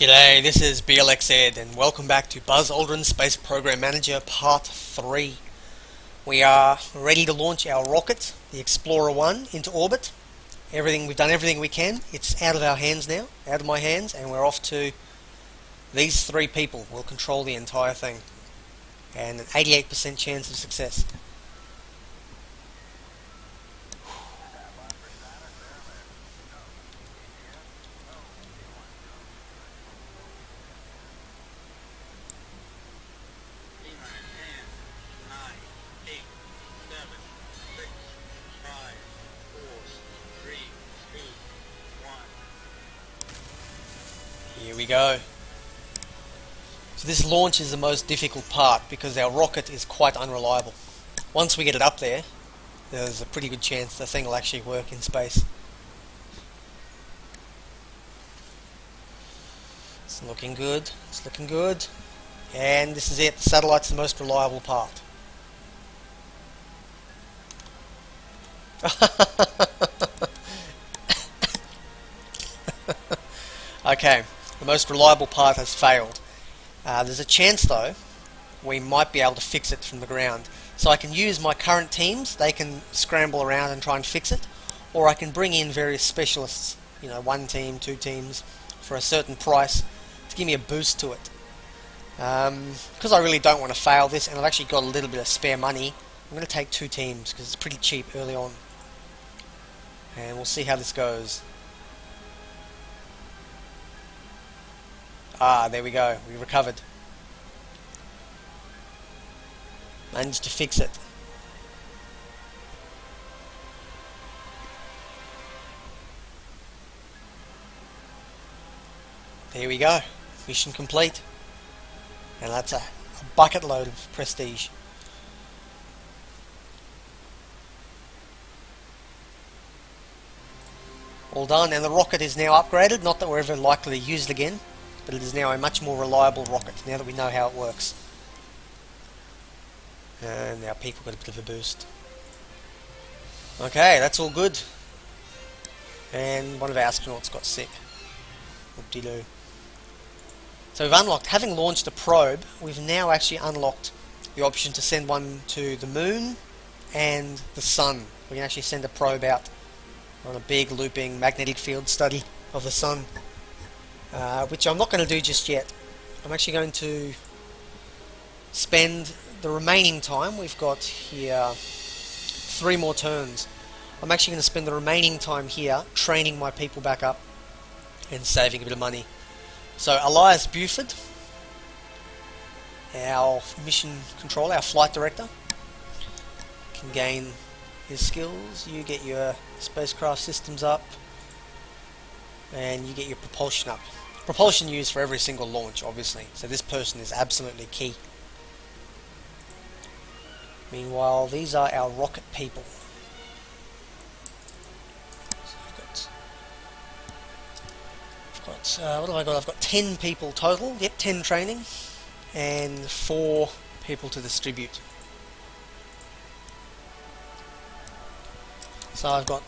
G'day, this is Blxz and welcome back to Buzz Aldrin Space Program Manager Part 3. We are ready to launch our rocket, the Explorer 1, into orbit. We've done everything we can. It's out of our hands now, out of my hands, and we're off to these three people. Will control the entire thing. And an 88% chance of success. Here we go. So this launch is the most difficult part because our rocket is quite unreliable. Once we get it up there, there's a pretty good chance the thing will actually work in space. It's looking good, it's looking good. And this is it, the satellite's the most reliable part. Okay, the most reliable part has failed. There's a chance though we might be able to fix it from the ground. So I can use my current teams, they can scramble around and try and fix it, or I can bring in various specialists, one team, two teams, for a certain price to give me a boost to it. Because I really don't want to fail this, and I've actually got a little bit of spare money, I'm going to take two teams because it's pretty cheap early on. And we'll see how this goes. Ah, there we go, we recovered. Managed to fix it. There we go, mission complete. And that's a bucket load of prestige. All done, and the rocket is now upgraded, not that we're ever likely to use it again, but it is now a much more reliable rocket, now that we know how it works. And our people got a bit of a boost. Okay, that's all good. And one of our astronauts got sick. Whoop-de-doo. So we've unlocked, having launched a probe, we've now actually unlocked the option to send one to the moon and the sun. We can actually send a probe out on a big looping magnetic field study of the sun. Which I'm not going to do just yet. I'm actually going to spend the remaining time, we've got here 3 more turns. I'm actually going to spend the remaining time here training my people back up and saving a bit of money. So Elias Buford, our mission controller, our flight director, can gain his skills. You get your spacecraft systems up and you get your propulsion up. Propulsion used for every single launch, obviously, so this person is absolutely key. Meanwhile, these are our rocket people. So what have I got? I've got 10 people total, yep, 10 training, and 4 people to distribute. So I'm going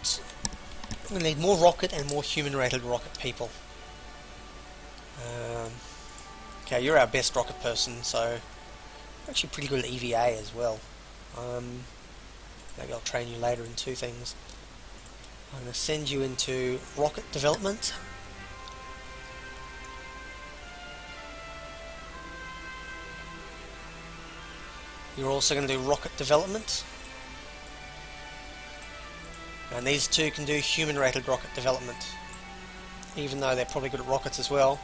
to need more rocket and more human-rated rocket people. Okay, you're our best rocket person, so actually pretty good at EVA as well. Maybe I'll train you later in 2 things. I'm going to send you into rocket development. You're also going to do rocket development. And these 2 can do human-rated rocket development, even though they're probably good at rockets as well.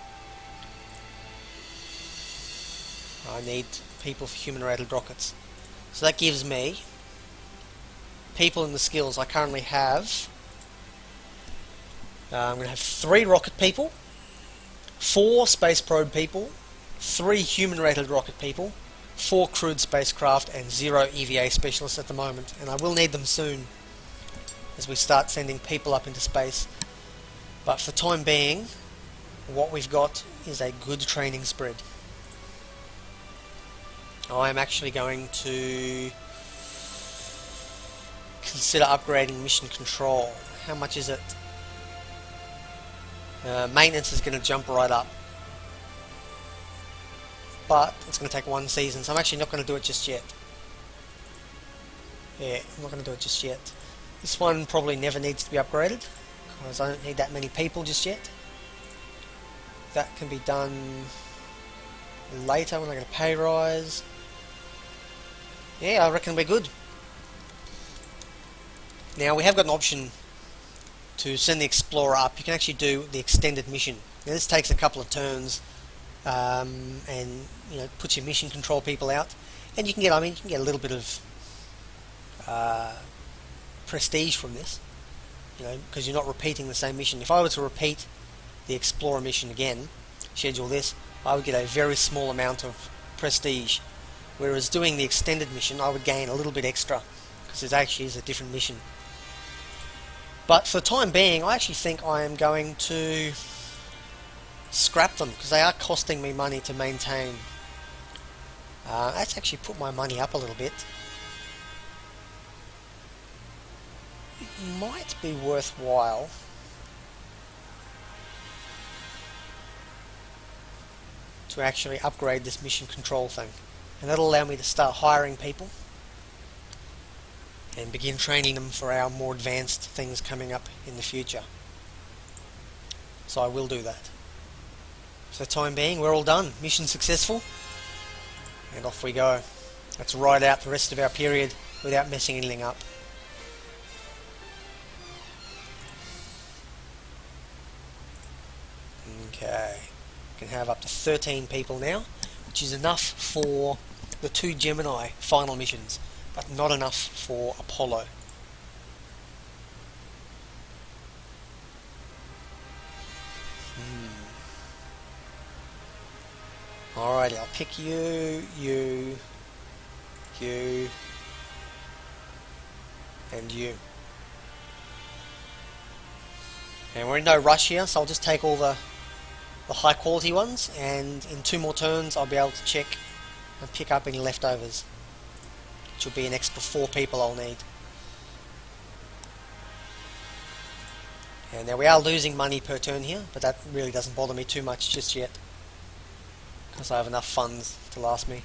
I need people for human-rated rockets. So that gives me people in the skills I currently have. I'm going to have 3 rocket people, 4 space probe people, 3 human-rated rocket people, 4 crewed spacecraft, and 0 EVA specialists at the moment. And I will need them soon as we start sending people up into space. But for time being, what we've got is a good training spread. I'm actually going to consider upgrading mission control. How much is it? Maintenance is going to jump right up. but it's going to take 1 season, so I'm actually not going to do it just yet. Yeah, I'm not going to do it just yet. This one probably never needs to be upgraded, because I don't need that many people just yet. That can be done later when I get a pay rise. Yeah, I reckon we're good. Now we have got an option to send the Explorer up. You can actually do the extended mission. Now this takes a couple of turns, and puts your mission control people out, and you can get, you can get a little bit of prestige from this, because you're not repeating the same mission. If I were to repeat the Explorer mission again, schedule this, I would get a very small amount of prestige, whereas doing the extended mission I would gain a little bit extra, because it actually is a different mission. But for the time being, I actually think I am going to scrap them, because they are costing me money to maintain. Let's actually put my money up a little bit. It might be worthwhile to actually upgrade this mission control thing, and that'll allow me to start hiring people and begin training them for our more advanced things coming up in the future. So I will do that. For the time being, we're all done. Mission successful, and off we go. Let's ride out the rest of our period without messing anything up. Okay, we can have up to 13 people now, which is enough for the 2 Gemini final missions, but not enough for Apollo. Alrighty, I'll pick you, you, and you. And we're in no rush here, so I'll just take all the high quality ones, and in 2 more turns I'll be able to check and pick up any leftovers, which will be an extra 4 people I'll need. And now we are losing money per turn here, but that really doesn't bother me too much just yet, because I have enough funds to last me.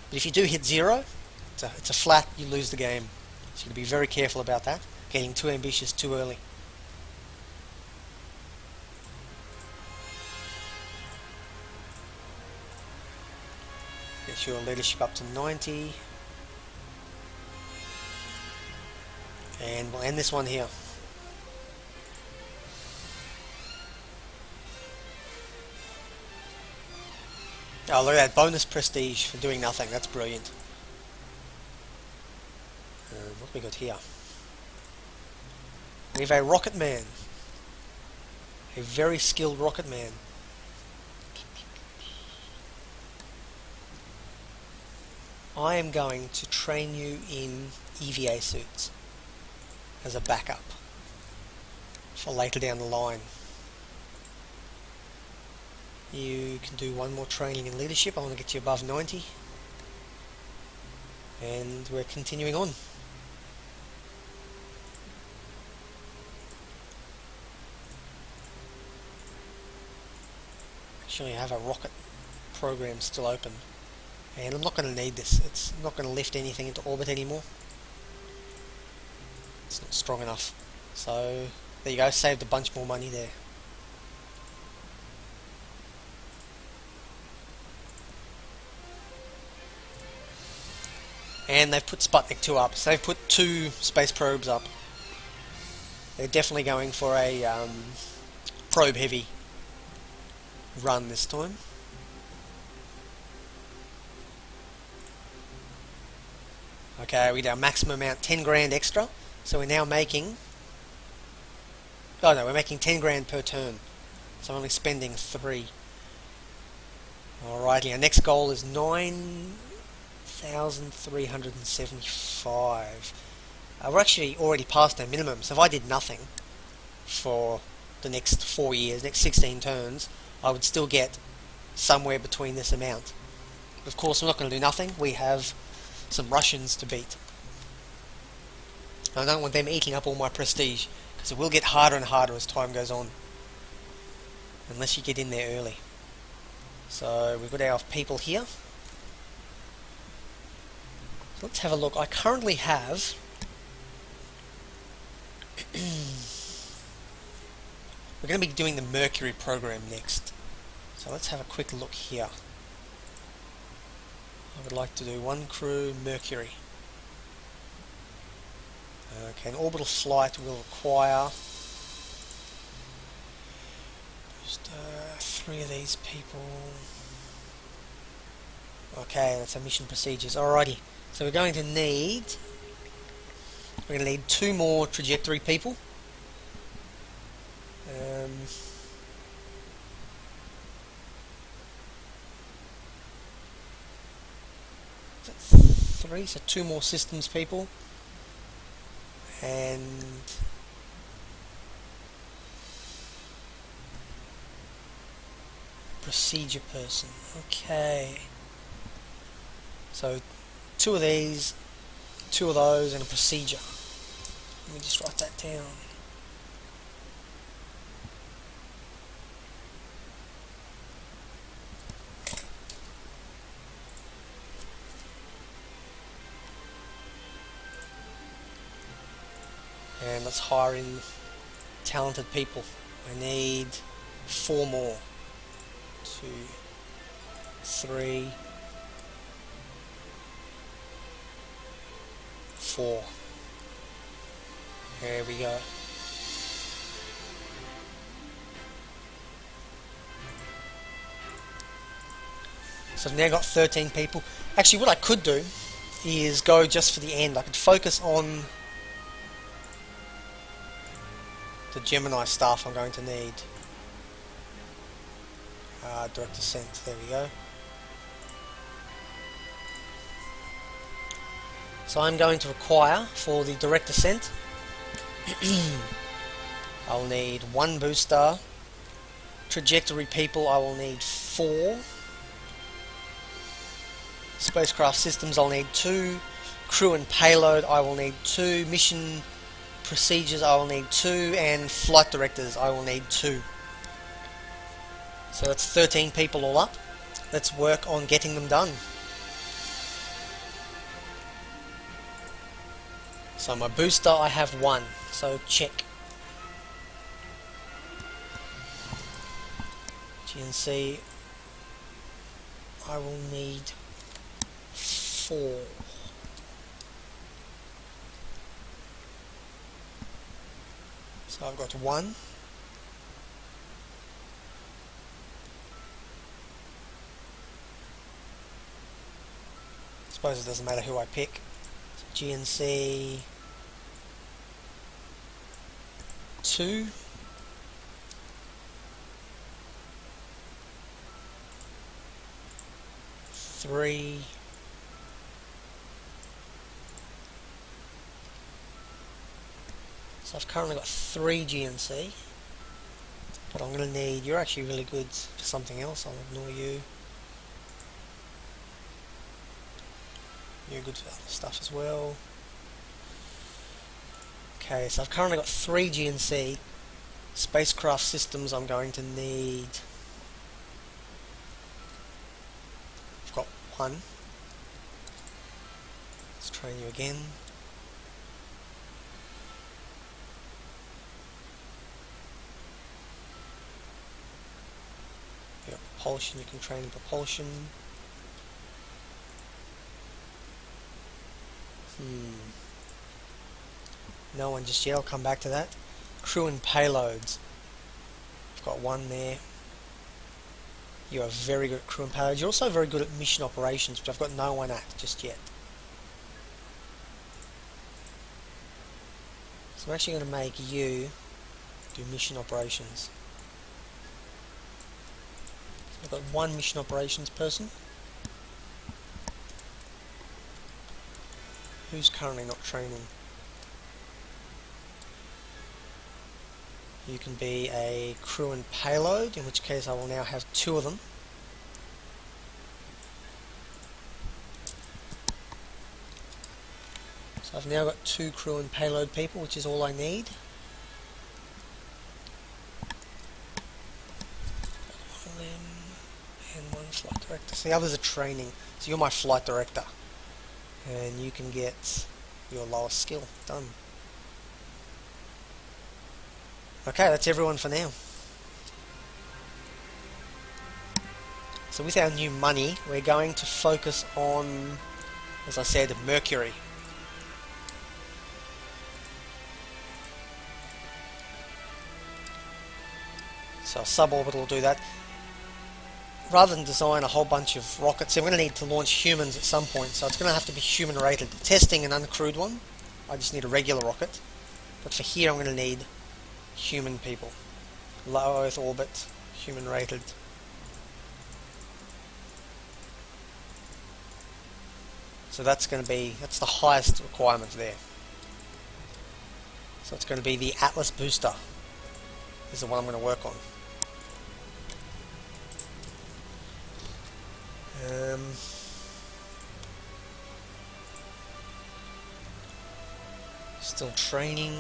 But if you do hit 0, it's a flat, you lose the game. So you have to be very careful about that, getting too ambitious too early. Get your leadership up to 90. And we'll end this one here. Oh, look at that, bonus prestige for doing nothing. That's brilliant. What have we got here? We have a rocket man. A very skilled rocket man. I am going to train you in EVA suits as a backup for later down the line. You can do 1 more training in leadership. I want to get you above 90. And we're continuing on. Actually, I have a rocket program still open, and I'm not going to need this. It's not going to lift anything into orbit anymore. It's not strong enough. So there you go, saved a bunch more money there. And they've put Sputnik 2 up, so they've put 2 space probes up. They're definitely going for a probe heavy run this time. Okay, we did our maximum amount, 10 grand extra, so we're now making, oh no, we're making 10 grand per turn, so I'm only spending 3. Alrighty, our next goal is 9,375. We're actually already past our minimum, so if I did nothing for the next 4 years, next 16 turns, I would still get somewhere between this amount. Of course, I'm not going to do nothing. We have some Russians to beat. I don't want them eating up all my prestige, because it will get harder and harder as time goes on, unless you get in there early. So we've got our people here. let's have a look. I currently have we're going to be doing the Mercury program next. So let's have a quick look here. I would like to do one crew Mercury. Okay, an orbital flight will require just 3 of these people. Okay, that's our mission procedures. Alrighty, so we're going to need 2 more trajectory people. Is that 3? So 2 more systems people. And procedure person. Okay. So 2 of these, 2 of those, and a procedure. Let me just write that down. And let's hire in talented people. I need 4 more. 2, 3, 4. There we go. So I've now got 13 people. Actually, what I could do is go just for the end. I could focus on the Gemini staff I'm going to need. Direct descent, there we go. So I'm going to require, for the direct descent, I'll need 1 booster. Trajectory people I will need 4. Spacecraft systems I'll need 2. Crew and payload I will need 2. Mission procedures I will need 2. And flight directors I will need 2. So that's 13 people all up. Let's work on getting them done. So my booster I have 1, so check. GNC I will need 4. So I've got 1. I suppose it doesn't matter who I pick. So GNC 2. Three. So I've currently got 3 GNC, but I'm going to need, you're actually really good for something else, I'll ignore you. You're good for other stuff as well. Okay, so I've currently got 3 GNC. Spacecraft systems I'm going to need, I've got 1. Let's train you again. You've got propulsion, you can train in propulsion. No one just yet, I'll come back to that. Crew and payloads. I've got 1 there. You are very good at crew and payloads. You're also very good at mission operations, which I've got no one at just yet. So I'm actually going to make you do mission operations. So I've got 1 mission operations person. Who's currently not training? You can be a crew and payload, in which case I will now have 2 of them. So I've now got 2 crew and payload people, which is all I need. And 1 flight director. So the others are training. So you're my flight director. and you can get your lowest skill done. Okay, that's everyone for now. So with our new money, we're going to focus on, as I said, Mercury. So a suborbital will do that. Rather than design a whole bunch of rockets, I'm going to need to launch humans at some point, so it's going to have to be human rated. Testing an uncrewed one, I just need a regular rocket. But for here I'm going to need human people. Low Earth orbit, human rated. So that's going to be, that's the highest requirement there. So it's going to be the Atlas booster is the one I'm going to work on. Still training.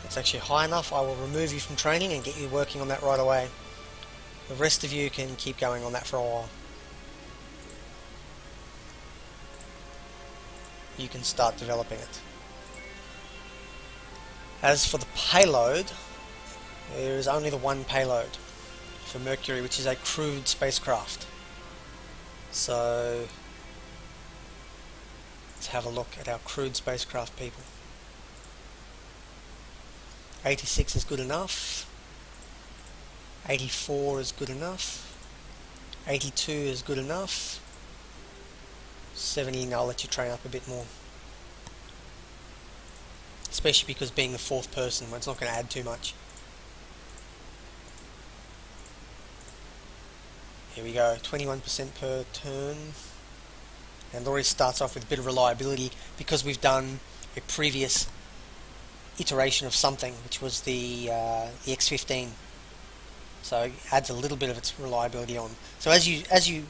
It's actually high enough. I will remove you from training and get you working on that right away. The rest of you can keep going on that for a while. You can start developing it. As for the payload, there is only the one payload for Mercury, which is a crewed spacecraft. So let's have a look at our crewed spacecraft people. 86 is good enough. 84 is good enough. 82 is good enough. 70, I'll let you train up a bit more. Especially because being the fourth person, it's not going to add too much. Here we go, 21% per turn. And it already starts off with a bit of reliability because we've done a previous iteration of something, which was the X-15. So it adds a little bit of its reliability on. So as you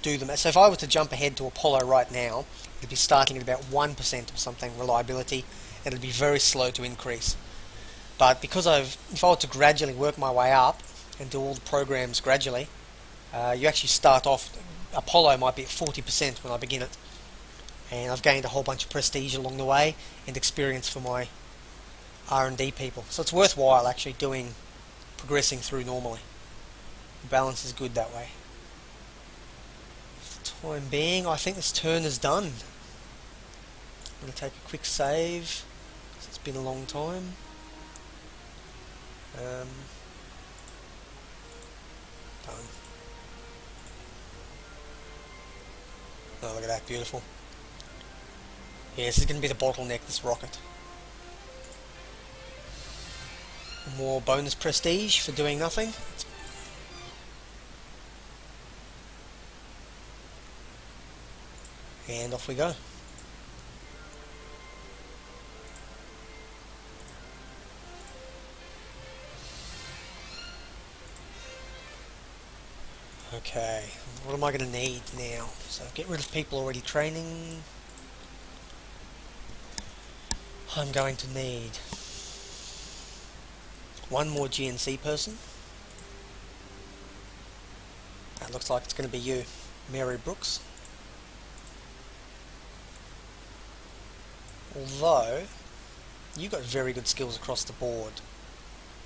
do them, so if I were to jump ahead to Apollo right now, it'd be starting at about 1% or something reliability, and it'd be very slow to increase. But because if I were to gradually work my way up and do all the programs gradually, you actually start off, Apollo might be at 40% when I begin it, and I've gained a whole bunch of prestige along the way and experience for my R&D people. So it's worthwhile actually progressing through normally. The balance is good that way. For the time being, I think this turn is done. I'm going to take a quick save, because it's been a long time. Done. Oh, look at that, beautiful. Yeah, this is going to be the bottleneck, this rocket. More bonus prestige for doing nothing. And off we go. Okay, what am I going to need now? So get rid of people already training. I'm going to need one more GNC person. That looks like it's going to be you, Mary Brooks. Although, you've got very good skills across the board.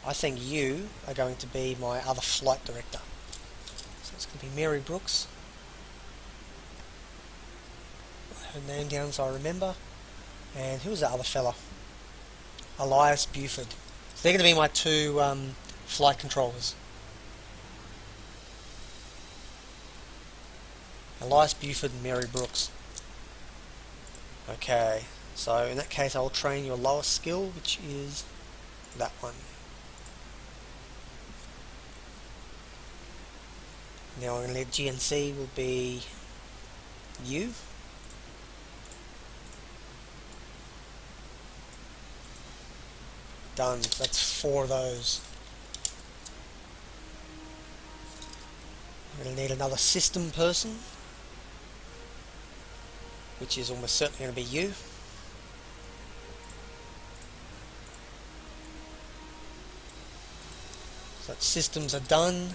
I think you are going to be my other flight director. So it's going to be Mary Brooks. Write her name down so I remember. And who was that other fella? Elias Buford. So they're going to be my two flight controllers. Elias Buford and Mary Brooks. Okay, so in that case I'll train your lowest skill, which is that one. Now I'm going to let GNC will be you. Done. That's 4 of those. I'm going to need another system person, which is almost certainly going to be you. So systems are done.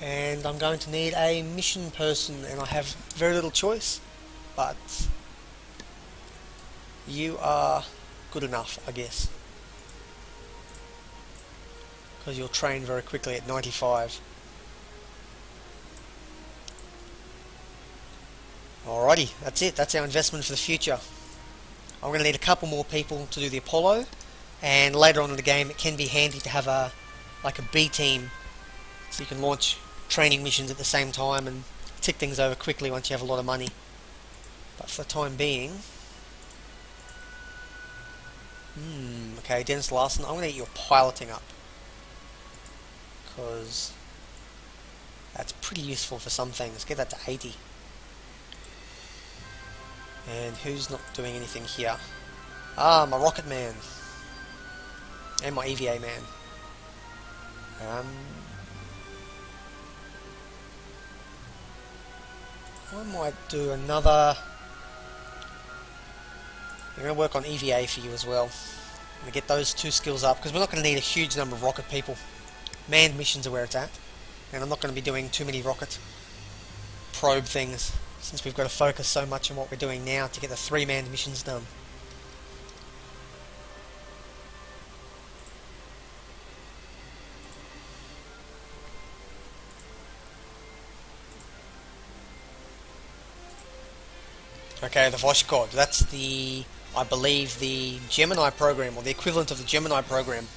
And I'm going to need a mission person, and I have very little choice, but you are good enough, I guess, because you'll train very quickly at 95. Alrighty, that's it. That's our investment for the future. I'm going to need a couple more people to do the Apollo, and later on in the game it can be handy to have a B team, so you can launch training missions at the same time and tick things over quickly once you have a lot of money. But for the time being, okay, Dennis Larson, I'm going to get your piloting up, because that's pretty useful for some things. Get that to 80. And who's not doing anything here? Ah, my rocket man and my EVA man. I might do another. I'm going to work on EVA for you as well. I'm going to get those two skills up, because we're not going to need a huge number of rocket people. Manned missions are where it's at, and I'm not going to be doing too many rocket probe things, since we've got to focus so much on what we're doing now to get the 3 manned missions done. Okay, the Voskhod, that's the, I believe, the Gemini program, or the equivalent of the Gemini program.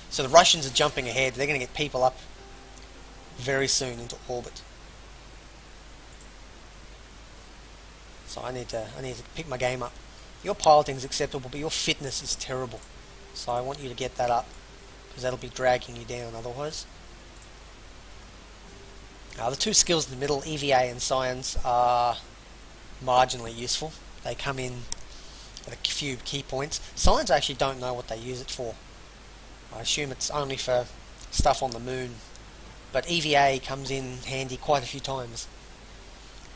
So the Russians are jumping ahead. They're going to get people up very soon into orbit. So I need to pick my game up. Your piloting is acceptable, but your fitness is terrible. So I want you to get that up, because that'll be dragging you down otherwise. The two skills in the middle, EVA and Science, are marginally useful. They come in at a few key points. Science, I actually don't know what they use it for. I assume it's only for stuff on the moon, but EVA comes in handy quite a few times.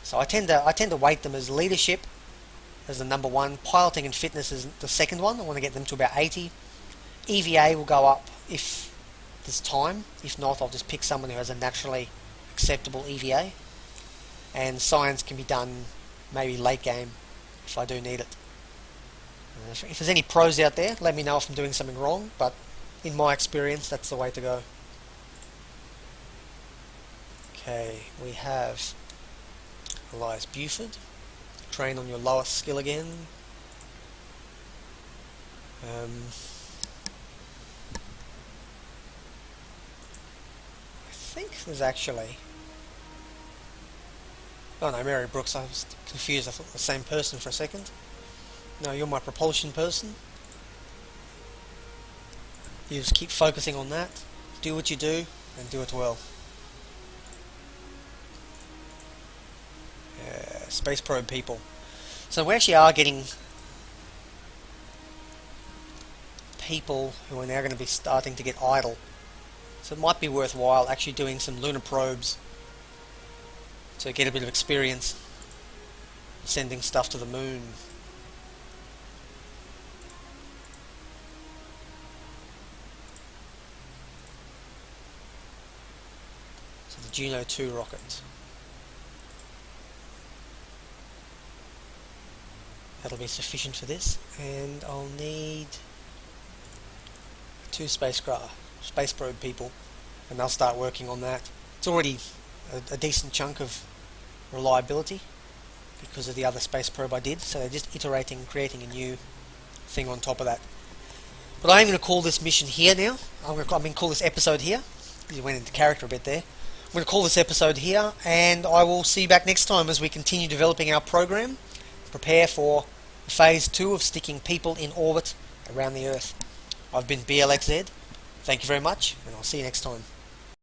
So I tend to weight them as leadership as the number one, piloting and fitness is the second one. I want to get them to about 80. EVA will go up if there's time. If not, I'll just pick someone who has a naturally acceptable EVA. And Science can be done maybe late game if I do need it. If there's any pros out there, let me know if I'm doing something wrong, but in my experience, that's the way to go. Okay, we have Elias Buford. Train on your lowest skill again. I think there's actually... Oh no, Mary Brooks, I was confused. I thought the same person for a second. No, you're my propulsion person. You just keep focusing on that. Do what you do, and do it well. Space probe people. So we actually are getting people who are now going to be starting to get idle. So it might be worthwhile actually doing some lunar probes to get a bit of experience sending stuff to the moon. So the Juno 2 rocket. That'll be sufficient for this, and I'll need 2 space probe people, and they'll start working on that. It's already a decent chunk of reliability because of the other space probe I did, so they're just iterating, creating a new thing on top of that. But I'm going to call this mission here now. I'm going to call this episode here. You went into character a bit there. I'm going to call this episode here, and I will see you back next time as we continue developing our program, prepare for phase 2 of sticking people in orbit around the Earth. I've been Blxz. Thank you very much, and I'll see you next time.